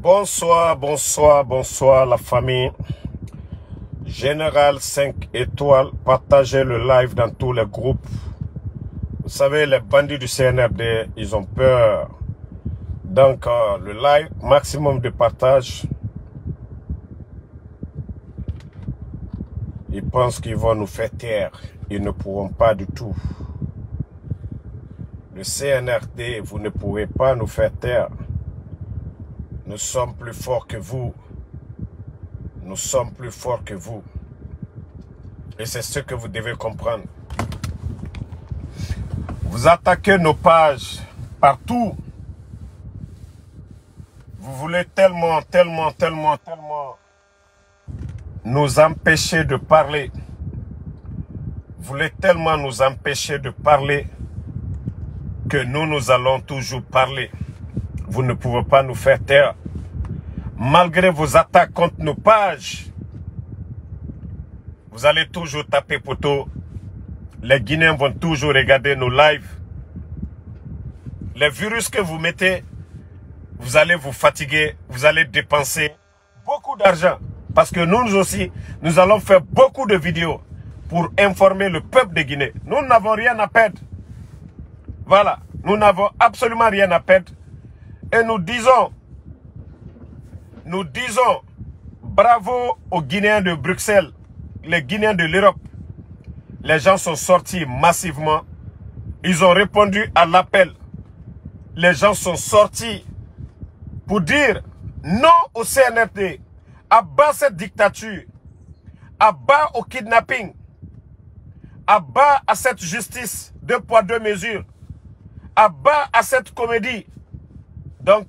Bonsoir, bonsoir, bonsoir la famille. Général 5 étoiles, partagez le live dans tous les groupes. Vous savez, les bandits du CNRD, ils ont peur. Donc, le live, maximum de partage. Ils pensent qu'ils vont nous faire taire. Ils ne pourront pas du tout. Le CNRD, vous ne pouvez pas nous faire taire. Nous sommes plus forts que vous. Nous sommes plus forts que vous. Et c'est ce que vous devez comprendre. Vous attaquez nos pages partout. Vous voulez tellement nous empêcher de parler. Vous voulez tellement nous empêcher de parler que nous allons toujours parler. Vous ne pouvez pas nous faire taire. Malgré vos attaques contre nos pages, vous allez toujours taper poteau. Les Guinéens vont toujours regarder nos lives. Les virus que vous mettez, vous allez vous fatiguer, vous allez dépenser beaucoup d'argent. Parce que nous aussi, nous allons faire beaucoup de vidéos pour informer le peuple de Guinée. Nous n'avons rien à perdre. Voilà, nous n'avons absolument rien à perdre. Et nous disons bravo aux Guinéens de Bruxelles, les Guinéens de l'Europe. Les gens sont sortis massivement. Ils ont répondu à l'appel. Les gens sont sortis pour dire non au CNRD, à bas cette dictature, à bas au kidnapping, à bas à cette justice, 2 poids 2 mesures, à bas à cette comédie. Donc,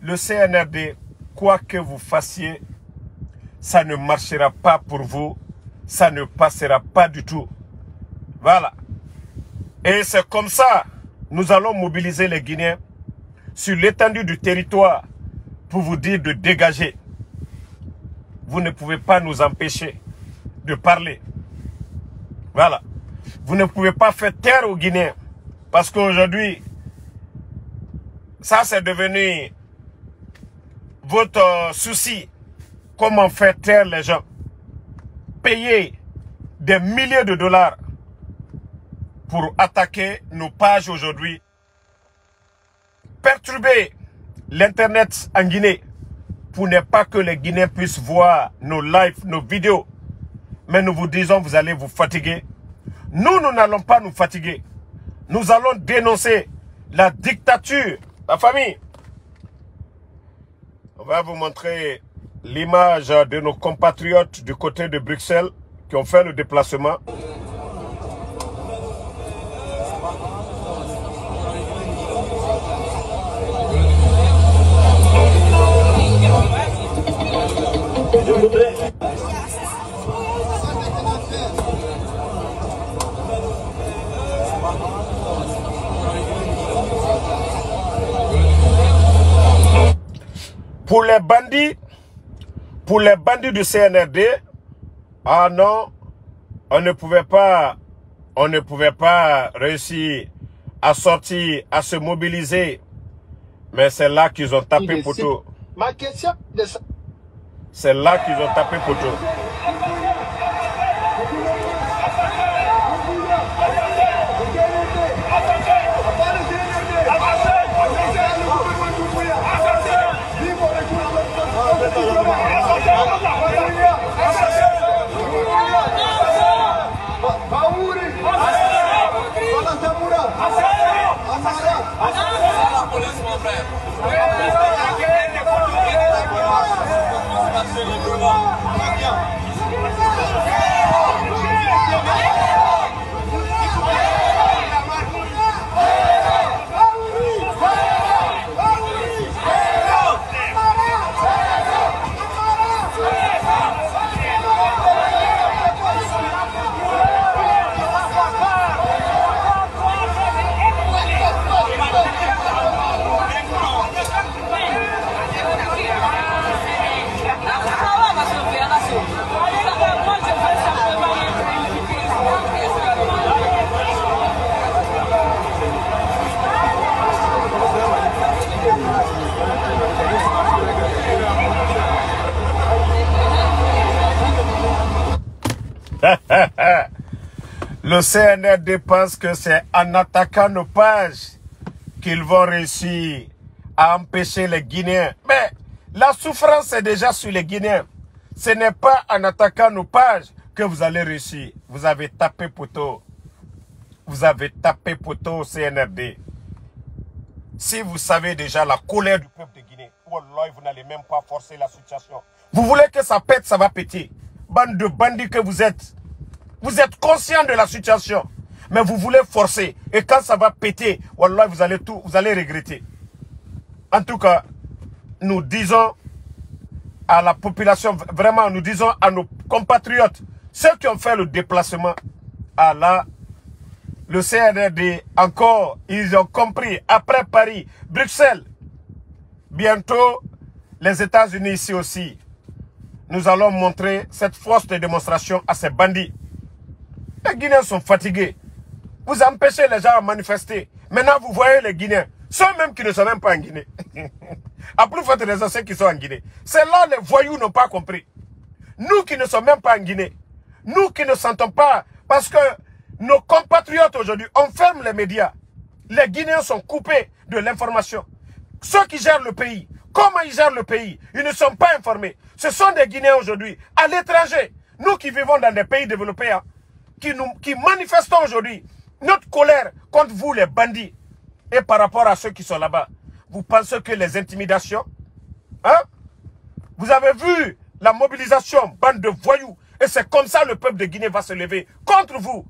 le CNRD, quoi que vous fassiez, ça ne marchera pas pour vous, ça ne passera pas du tout. Voilà. Et c'est comme ça, nous allons mobiliser les Guinéens sur l'étendue du territoire pour vous dire de dégager. Vous ne pouvez pas nous empêcher de parler. Voilà. Vous ne pouvez pas faire taire aux Guinéens. Parce qu'aujourd'hui, ça c'est devenu votre souci. Comment faire taire les gens. Payer des milliers de dollars pour attaquer nos pages aujourd'hui. Perturber l'internet en Guinée pour ne pas que les Guinéens puissent voir nos lives, nos vidéos. Mais nous vous disons, vous allez vous fatiguer. Nous n'allons pas nous fatiguer. Nous allons dénoncer la dictature. La famille. On va vous montrer l'image de nos compatriotes du côté de Bruxelles qui ont fait le déplacement. Je voudrais... Pour les bandits du CNRD, ah non, on ne pouvait pas réussir à sortir, à se mobiliser. Mais c'est là qu'ils ont tapé poteau. Ma question de ça. C'est là qu'ils ont tapé poteau. Le CNRD pense que c'est en attaquant nos pages qu'ils vont réussir à empêcher les Guinéens. Mais la souffrance est déjà sur les Guinéens. Ce n'est pas en attaquant nos pages que vous allez réussir. Vous avez tapé poteau. Vous avez tapé poteau au CNRD. Si vous savez déjà la colère du peuple de Guinée, wallah, vous n'allez même pas forcer la situation. Vous voulez que ça pète, ça va péter. Bande de bandits que vous êtes. Vous êtes conscient de la situation. Mais vous voulez forcer. Et quand ça va péter, wallah, vous allez regretter. En tout cas, nous disons à la population, vraiment, nous disons à nos compatriotes, ceux qui ont fait le déplacement à le CNRD, encore, ils ont compris, après Paris, Bruxelles, bientôt, les États-Unis ici aussi, nous allons montrer cette force de démonstration à ces bandits. Les Guinéens sont fatigués. Vous empêchez les gens à manifester. Maintenant, vous voyez les Guinéens, ceux même qui ne sont même pas en Guinée. À plus forte raison, ceux qui sont en Guinée. C'est là les voyous n'ont pas compris. Nous qui ne sommes même pas en Guinée, nous qui ne sentons pas, parce que nos compatriotes aujourd'hui, on ferme les médias. Les Guinéens sont coupés de l'information. Ceux qui gèrent le pays, comment ils gèrent le pays, ils ne sont pas informés. Ce sont des Guinéens aujourd'hui, à l'étranger. Nous qui vivons dans des pays développés, hein, qui manifestons aujourd'hui notre colère contre vous les bandits. Et par rapport à ceux qui sont là-bas, vous pensez que les intimidations, hein? Vous avez vu la mobilisation, bande de voyous. Et c'est comme ça le peuple de Guinée va se lever contre vous.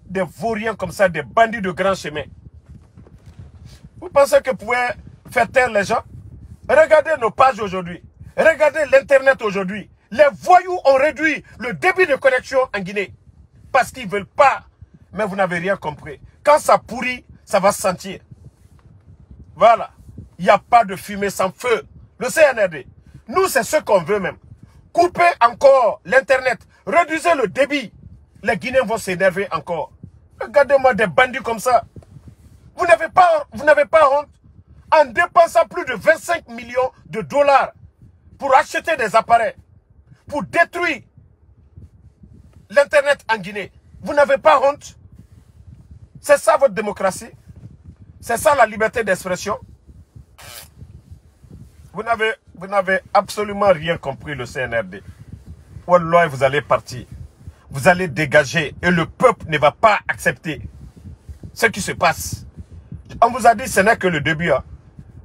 Des vauriens comme ça, des bandits de grand chemin. Vous pensez que vous pouvez faire taire les gens? Regardez nos pages aujourd'hui. Regardez l'Internet aujourd'hui. Les voyous ont réduit le débit de connexion en Guinée. Parce qu'ils ne veulent pas. Mais vous n'avez rien compris. Quand ça pourrit, ça va se sentir. Voilà. Il n'y a pas de fumée sans feu. Le CNRD. Nous, c'est ce qu'on veut même. Coupez encore l'Internet. Réduisez le débit. Les Guinéens vont s'énerver encore. Regardez-moi des bandits comme ça. Vous n'avez pas honte en dépensant plus de 25 millions de dollars pour acheter des appareils, pour détruire l'Internet en Guinée. Vous n'avez pas honte? C'est ça votre démocratie? C'est ça la liberté d'expression? Vous n'avez absolument rien compris, le CNRD. Wallah, vous allez partir. Vous allez dégager et le peuple ne va pas accepter ce qui se passe. On vous a dit ce n'est que le début. Hein.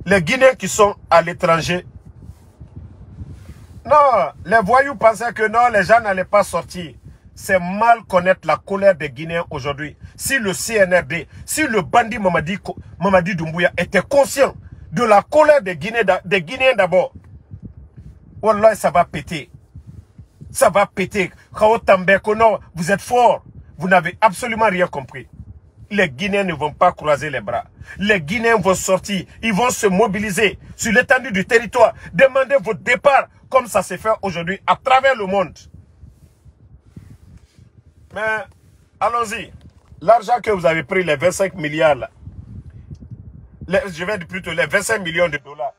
Les Guinéens qui sont à l'étranger, non, les voyous pensaient que non, les gens n'allaient pas sortir. C'est mal connaître la colère des Guinéens aujourd'hui. Si le CNRD, si le bandit Mamadi Doumbouya était conscient de la colère des Guinéens d'abord, wallah, ça va péter. Ça va péter. Non, vous êtes fort. Vous n'avez absolument rien compris. Les Guinéens ne vont pas croiser les bras. Les Guinéens vont sortir. Ils vont se mobiliser sur l'étendue du territoire. Demandez votre départ comme ça s'est fait aujourd'hui à travers le monde. Mais allons-y. L'argent que vous avez pris, les 25 milliards, là, je vais dire plutôt les 25 millions de dollars.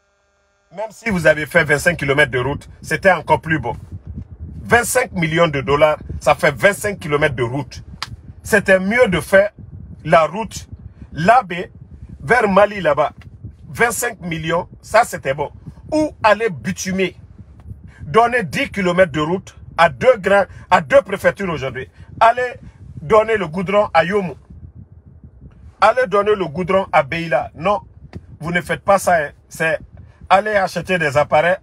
Même si vous avez fait 25 km de route, c'était encore plus beau. 25 millions de dollars, ça fait 25 km de route. C'était mieux de faire la route là-bas, vers Mali là-bas. 25 millions, ça c'était bon. Ou aller bitumer. Donner 10 km de route à deux préfectures aujourd'hui. Allez donner le goudron à Yomu. Allez donner le goudron à Beila. Non, vous ne faites pas ça. Hein. C'est aller acheter des appareils.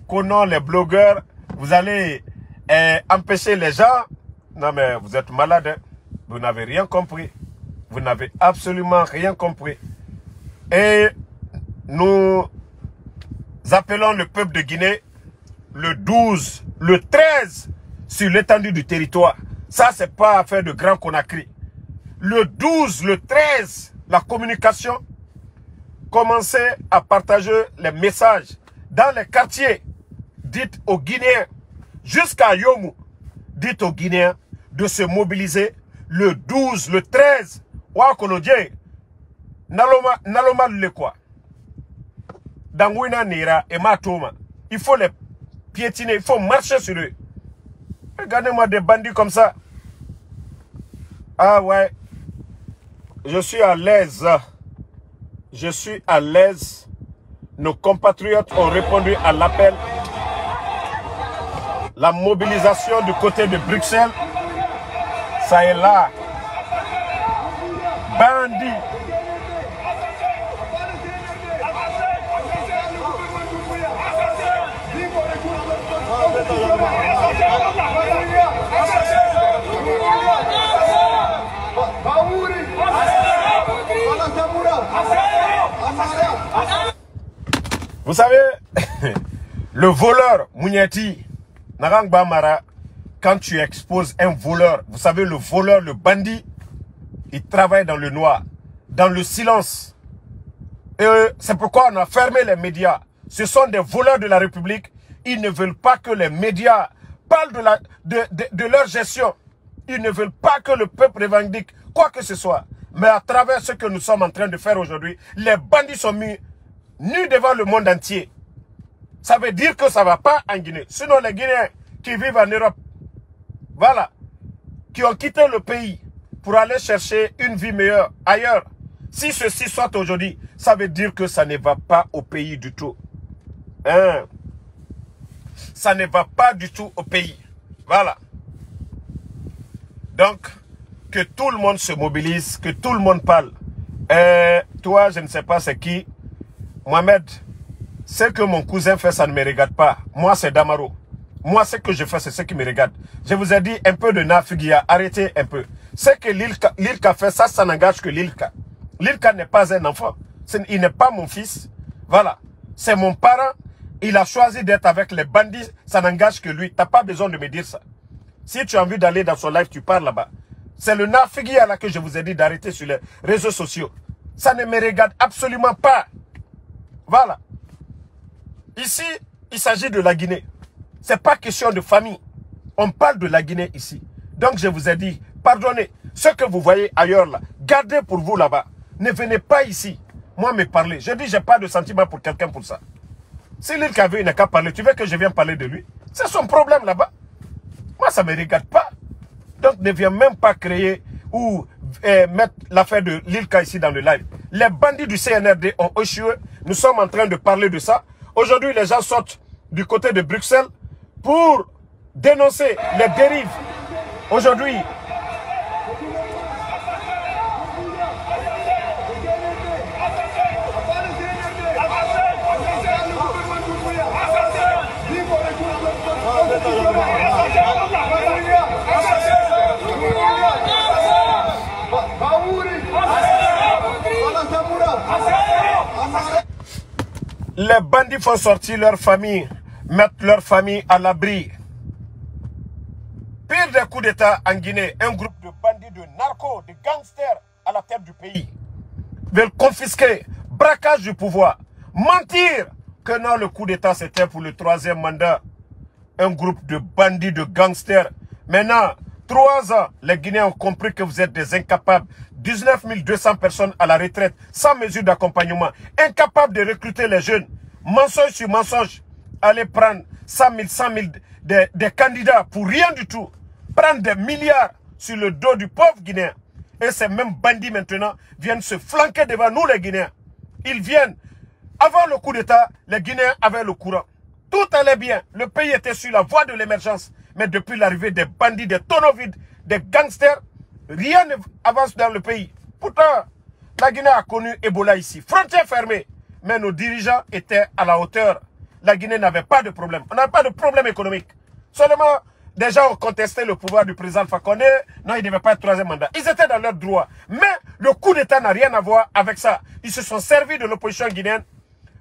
Connaissez les blogueurs. Vous allez empêcher les gens. Non mais vous êtes malade. Hein. Vous n'avez rien compris. Vous n'avez absolument rien compris. Et nous appelons le peuple de Guinée le 12, le 13 sur l'étendue du territoire. Ça, c'est pas affaire de Grand Conakry. Le 12, le 13, la communication, commencez à partager les messages dans les quartiers. Dites aux Guinéens, jusqu'à Yomu, dites aux Guinéens de se mobiliser le 12, le 13. Naloma le quoi. Dans Nira et Matoma, il faut les piétiner, il faut marcher sur eux. Regardez-moi des bandits comme ça. Ah ouais. Je suis à l'aise. Je suis à l'aise. Nos compatriotes ont répondu à l'appel. La mobilisation du côté de Bruxelles, ça est là. Bandits. Vous savez, le voleur, Mouniati, Narang Bamara, quand tu exposes un voleur, vous savez, le voleur, le bandit, il travaille dans le noir, dans le silence. Et c'est pourquoi on a fermé les médias. Ce sont des voleurs de la République. Ils ne veulent pas que les médias parlent de leur gestion. Ils ne veulent pas que le peuple revendique quoi que ce soit. Mais à travers ce que nous sommes en train de faire aujourd'hui, les bandits sont mis nus devant le monde entier. Ça veut dire que ça ne va pas en Guinée. Sinon, les Guinéens qui vivent en Europe, voilà, qui ont quitté le pays pour aller chercher une vie meilleure ailleurs, si ceci soit aujourd'hui, ça veut dire que ça ne va pas au pays du tout. Hein? Ça ne va pas du tout au pays. Voilà. Donc, que tout le monde se mobilise, que tout le monde parle. Toi, je ne sais pas c'est qui. Mohamed, ce que mon cousin fait, ça ne me regarde pas. Moi, c'est Damaro. Moi, ce que je fais, c'est ce qui me regarde. Je vous ai dit un peu de Nafugia. Arrêtez un peu. Ce que Lilka fait, ça n'engage que Lilka. Lilka n'est pas un enfant. Il n'est pas mon fils. Voilà. C'est mon parent. Il a choisi d'être avec les bandits. Ça n'engage que lui. Tu n'as pas besoin de me dire ça. Si tu as envie d'aller dans son live, tu parles là-bas. C'est le Nafugia là que je vous ai dit d'arrêter sur les réseaux sociaux. Ça ne me regarde absolument pas. Voilà. Ici, il s'agit de la Guinée. Ce n'est pas question de famille. On parle de la Guinée ici. Donc je vous ai dit, pardonnez. Ce que vous voyez ailleurs là, gardez pour vous là-bas. Ne venez pas ici. Moi me parler. Je dis, je n'ai pas de sentiment pour quelqu'un pour ça. Si l'île Kavé, il n'a qu'à parler, tu veux que je vienne parler de lui? C'est son problème là-bas. Moi, ça ne me regarde pas. Donc ne viens même pas créer ou mettre l'affaire de l'ILCA ici dans le live. Les bandits du CNRD ont échoué. Nous sommes en train de parler de ça. Aujourd'hui, les gens sortent du côté de Bruxelles pour dénoncer les dérives. Aujourd'hui, les bandits font sortir leur famille, mettre leur famille à l'abri. Pire des coups d'État en Guinée, un groupe de bandits, de narcos, de gangsters à la tête du pays veulent confisquer, braquage du pouvoir, mentir que non, le coup d'État c'était pour le 3e mandat. Un groupe de bandits, de gangsters. Maintenant, 3 ans, les Guinéens ont compris que vous êtes des incapables. 19 200 personnes à la retraite, sans mesure d'accompagnement. Incapables de recruter les jeunes. Mensonge sur mensonge. Allez prendre 100 000 des candidats pour rien du tout. Prendre des milliards sur le dos du pauvre Guinéen. Et ces mêmes bandits maintenant viennent se flanquer devant nous les Guinéens. Ils viennent. Avant le coup d'État, les Guinéens avaient le courant. Tout allait bien. Le pays était sur la voie de l'émergence. Mais depuis l'arrivée des bandits, des tonneaux vides, des gangsters, rien n'avance dans le pays. Pourtant, la Guinée a connu Ebola ici. Frontières fermées. Mais nos dirigeants étaient à la hauteur. La Guinée n'avait pas de problème. On n'avait pas de problème économique. Seulement, des gens ont contesté le pouvoir du président Alpha Condé. Non, il ne devait pas être 3e mandat. Ils étaient dans leur droit. Mais le coup d'État n'a rien à voir avec ça. Ils se sont servis de l'opposition guinéenne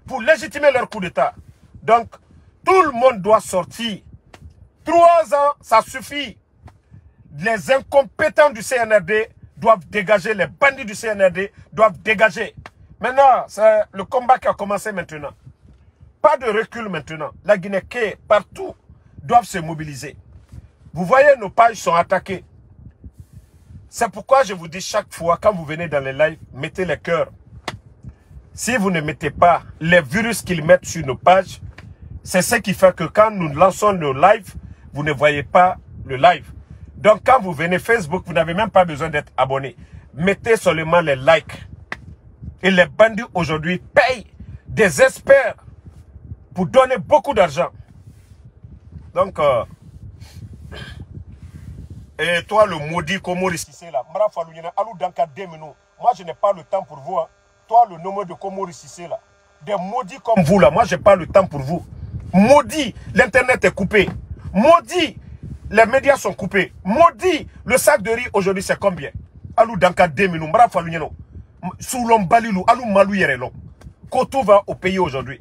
pour légitimer leur coup d'État. Donc, tout le monde doit sortir. 3 ans, ça suffit. Les incompétents du CNRD doivent dégager. Les bandits du CNRD doivent dégager. Maintenant, c'est le combat qui a commencé maintenant. Pas de recul maintenant. La Guinée, partout, doivent se mobiliser. Vous voyez, nos pages sont attaquées. C'est pourquoi je vous dis chaque fois, quand vous venez dans les lives, mettez les cœurs. Si vous ne mettez pas les virus qu'ils mettent sur nos pages, c'est ce qui fait que quand nous lançons nos lives, vous ne voyez pas le live. Donc quand vous venez Facebook, vous n'avez même pas besoin d'être abonné. Mettez seulement les likes. Et les bandits aujourd'hui payent des experts pour donner beaucoup d'argent. Donc, et toi le maudit Komori Sissé là, moi je n'ai pas le temps pour vous. Hein. Toi le nommé de Komori Sissé là, des maudits comme vous là, moi je n'ai pas le temps pour vous. Maudit, l'internet est coupé. Maudit, les médias sont coupés. Maudit, le sac de riz aujourd'hui c'est combien? Alou Danka Demino, Mara Falunyano, Soulom Balilou, Alou Malou Yerelon. Koto va au pays aujourd'hui.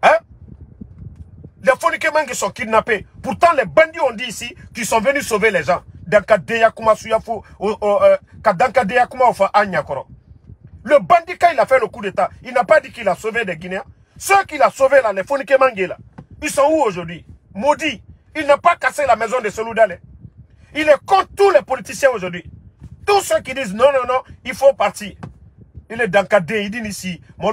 Hein? Les Fonikemans qui sont kidnappés. Pourtant, les bandits ont dit ici qu'ils sont venus sauver les gens. Le bandit, quand il a fait le coup d'État, il n'a pas dit qu'il a sauvé des Guinéens. Ceux qu'il a sauvés là, les Fonikemans là, ils sont où aujourd'hui? Maudit. Il n'a pas cassé la maison de Seloudale. Il est contre tous les politiciens aujourd'hui. Tous ceux qui disent non, non, non, il faut partir. Il est dans le cadre, il dit ici, non,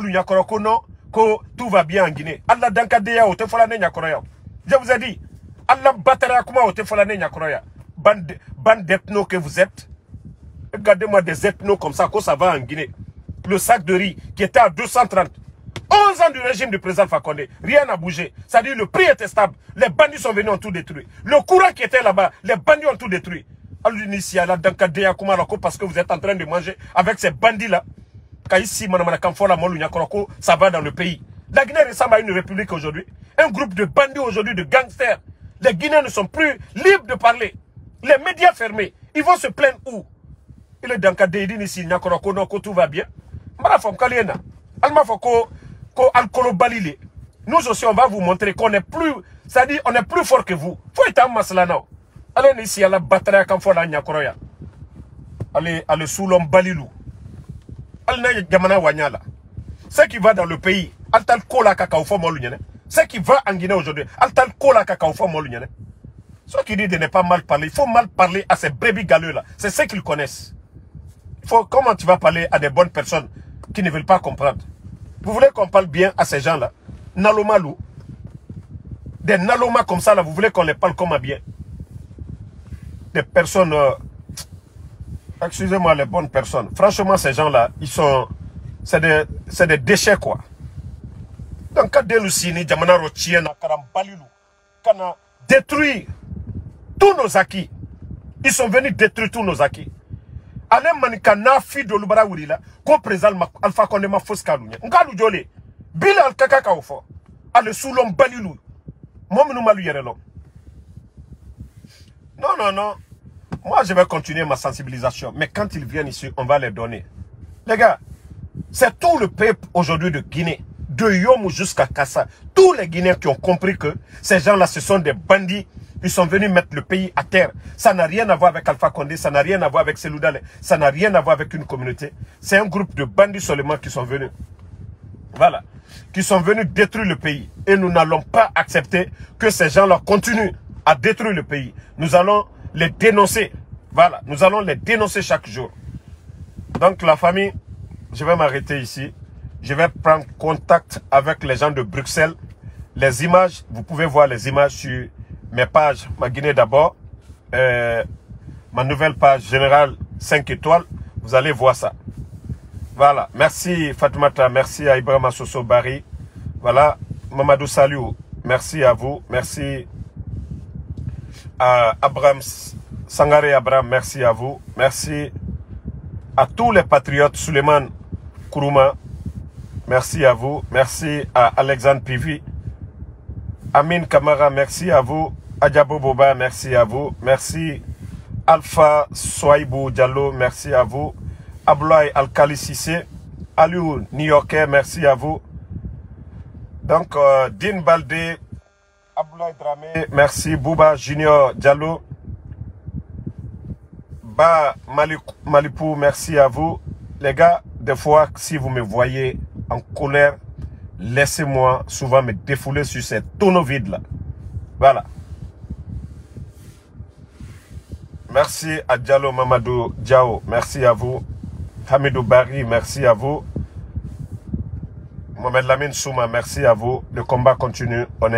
que tout va bien en Guinée. Allah dans le cadre, je vous ai dit, Allah battra comment au Tefolane Nyakoroya. Bande d'ethnos que vous êtes. Regardez-moi des ethnos comme ça, que ça va en Guinée. Le sac de riz qui était à 230. 11 ans du régime du président Fakonde. Rien n'a bougé. C'est-à-dire le prix était stable. Les bandits sont venus, ont tout détruit. Le courant qui était là-bas, les bandits ont tout détruit. Parce que vous êtes en train de manger avec ces bandits-là. Ça va dans le pays. La Guinée ressemble à une république aujourd'hui. Un groupe de bandits aujourd'hui, de gangsters. Les Guinéens ne sont plus libres de parler. Les médias fermés. Ils vont se plaindre où? Il est dans le cadre ici, tout va bien. Nous aussi, on va vous montrer qu'on est plus, c'est-à-dire, on est plus fort que vous. Faut être en maslana. Allez ici à la bataille quand faut la nyakoroya. Allez à le soulom balilou. Allez gamana wanyala. Ce qui va dans le pays, altal kola kaka ufo molunyane. Ce qui va en Guinée aujourd'hui, altal kola kaka ufo molunyane. Ceux qui disent de ne pas mal parler, il faut mal parler à ces brebis galeux là. C'est ce qu'ils connaissent. Comment tu vas parler à des bonnes personnes qui ne veulent pas comprendre? Vous voulez qu'on parle bien à ces gens là? Nalomalou. Des nalomas comme ça là, vous voulez qu'on les parle comme à bien? Des personnes, excusez-moi, les bonnes personnes. Franchement, ces gens-là, ils sont, c'est des déchets, quoi. Donc, quand Delusini, Djamana Rochiena, Karambalilou, Kana détruire tous nos acquis, ils sont venus détruire tous nos acquis. Allez, manikana, fille de Lubara Wurila, qu'on présente Alpha Kondema Foskalounia. Ngalou Jolé, Bilal Kakaka Ofo, Allez, Soulom Balilou, Mominou Malou Yerelom. Non, non, non. Moi, je vais continuer ma sensibilisation. Mais quand ils viennent ici, on va les donner. Les gars, c'est tout le peuple aujourd'hui de Guinée, de Yomou jusqu'à Kassa. Tous les Guinéens qui ont compris que ces gens-là, ce sont des bandits. Ils sont venus mettre le pays à terre. Ça n'a rien à voir avec Alpha Condé, ça n'a rien à voir avec Seloudale, ça n'a rien à voir avec une communauté. C'est un groupe de bandits seulement qui sont venus. Voilà. Qui sont venus détruire le pays. Et nous n'allons pas accepter que ces gens-là continuent à détruire le pays. Nous allons les dénoncer. Voilà, nous allons les dénoncer chaque jour. Donc la famille, je vais m'arrêter ici. Je vais prendre contact avec les gens de Bruxelles. Les images, vous pouvez voir les images sur mes pages. Ma Guinée d'abord. Ma nouvelle page générale 5 étoiles. Vous allez voir ça. Voilà, merci Fatoumata, merci à Ibrahima Soso Bari. Voilà, Mamadou Saliou, merci à vous. Merci à Abraham Sangaré Abraham, merci à vous. Merci à tous les patriotes. Suleiman Kourouma, merci à vous. Merci à Alexandre Pivi. Amin Kamara, merci à vous. Adjabo Boba, merci à vous. Merci Alpha Soaibou Diallo, merci à vous. Abloy Alkali Sissé, Aliou New-Yorkais, merci à vous. Donc, Din Baldé, Abloy Dramé, merci. Bouba Junior Diallo, Ba Malipou, merci à vous. Les gars, des fois, si vous me voyez en colère, laissez-moi souvent me défouler sur ces tonneaux vides là. Voilà. Merci à Diallo Mamadou Diao, merci à vous. Hamidou Bari, merci à vous. Mohamed Lamine Souma, merci à vous. Le combat continue. On est